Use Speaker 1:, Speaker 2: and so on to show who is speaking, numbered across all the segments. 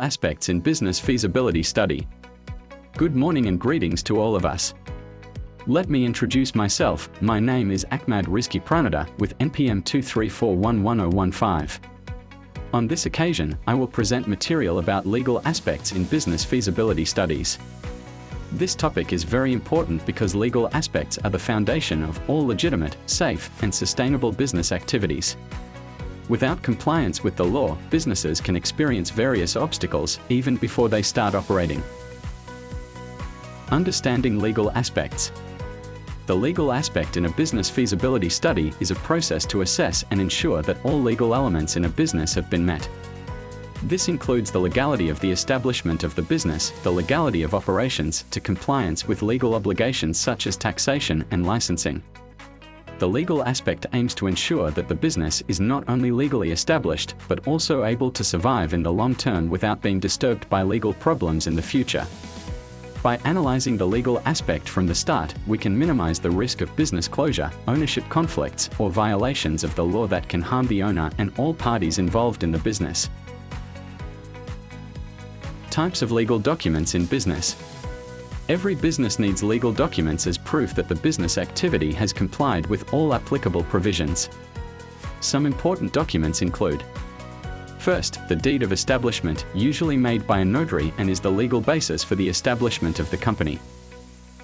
Speaker 1: aspects in business feasibility study. Good morning and greetings to all of us. Let me introduce myself. My name is Ahmad Rizki Pranada with NPM 234111015. On this occasion, I will present material about legal aspects in business feasibility studies. This topic is very important because legal aspects are the foundation of all legitimate, safe, and sustainable business activities. Without compliance with the law, businesses can experience various obstacles even before they start operating. Understanding legal aspects. The legal aspect in a business feasibility study is a process to assess and ensure that all legal elements in a business have been met. This includes the legality of the establishment of the business, the legality of operations, to compliance with legal obligations such as taxation and licensing. The legal aspect aims to ensure that the business is not only legally established, but also able to survive in the long term without being disturbed by legal problems in the future. By analyzing the legal aspect from the start, we can minimize the risk of business closure, ownership conflicts, or violations of the law that can harm the owner and all parties involved in the business. Types of legal documents in business. Every business needs legal documents as proof that the business activity has complied with all applicable provisions. Some important documents include: first, the deed of establishment, usually made by a notary and is the legal basis for the establishment of the company.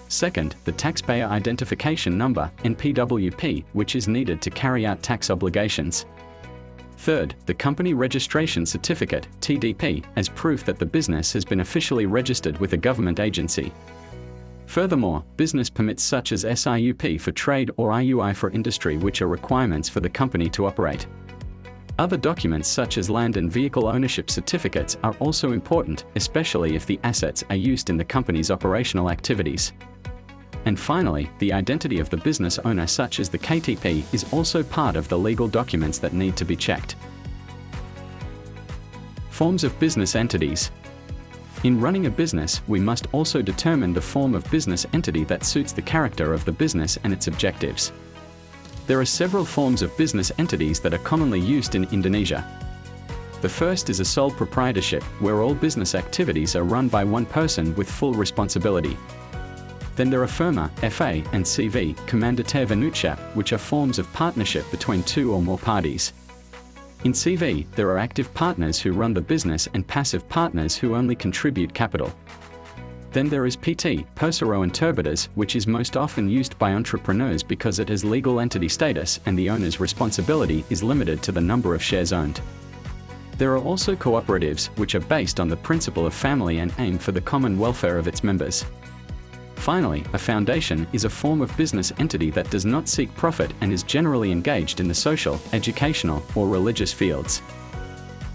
Speaker 1: Second, the taxpayer identification number, NPWP, which is needed to carry out tax obligations. Third, the company registration certificate, TDP, as proof that the business has been officially registered with a government agency. Furthermore, business permits such as SIUP for trade or IUI for industry, which are requirements for the company to operate. Other documents such as land and vehicle ownership certificates are also important, especially if the assets are used in the company's operational activities. And finally, the identity of the business owner such as the KTP is also part of the legal documents that need to be checked. Forms of business entities. In running a business, we must also determine the form of business entity that suits the character of the business and its objectives. There are several forms of business entities that are commonly used in Indonesia. The first is a sole proprietorship, where all business activities are run by one person with full responsibility. Then there are firma, FA, and CV, Commandateur Venutshap, which are forms of partnership between two or more parties. In CV, there are active partners who run the business and passive partners who only contribute capital. Then there is PT, Persero Interpreters, which is most often used by entrepreneurs because it has legal entity status and the owner's responsibility is limited to the number of shares owned. There are also cooperatives, which are based on the principle of family and aim for the common welfare of its members. Finally, a foundation is a form of business entity that does not seek profit and is generally engaged in the social, educational, or religious fields.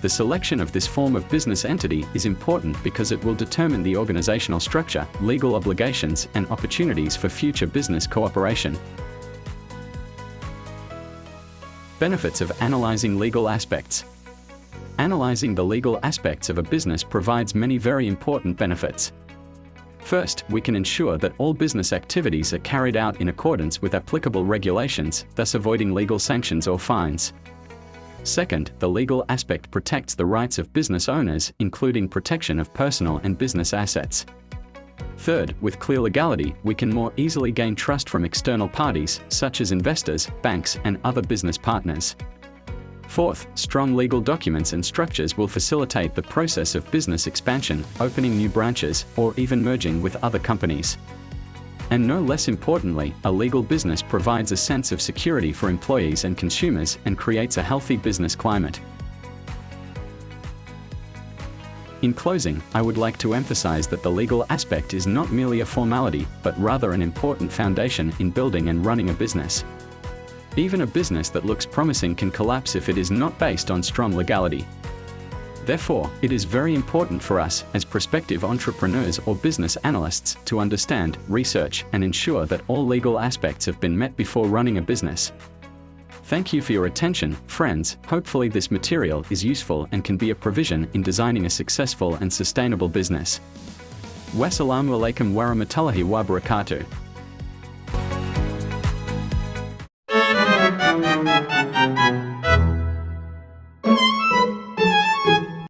Speaker 1: The selection of this form of business entity is important because it will determine the organizational structure, legal obligations, and opportunities for future business cooperation. Benefits of analyzing legal aspects. Analyzing the legal aspects of a business provides many very important benefits. First, we can ensure that all business activities are carried out in accordance with applicable regulations, thus avoiding legal sanctions or fines. Second, the legal aspect protects the rights of business owners, including protection of personal and business assets. Third, with clear legality, we can more easily gain trust from external parties, such as investors, banks, and other business partners. Fourth, strong legal documents and structures will facilitate the process of business expansion, opening new branches, or even merging with other companies. And no less importantly, a legal business provides a sense of security for employees and consumers and creates a healthy business climate. In closing, I would like to emphasize that the legal aspect is not merely a formality, but rather an important foundation in building and running a business. Even a business that looks promising can collapse if it is not based on strong legality. Therefore, it is very important for us, as prospective entrepreneurs or business analysts, to understand, research, and ensure that all legal aspects have been met before running a business. Thank you for your attention, friends. Hopefully this material is useful and can be a provision in designing a successful and sustainable business. Wassalamualaikum warahmatullahi wabarakatuh.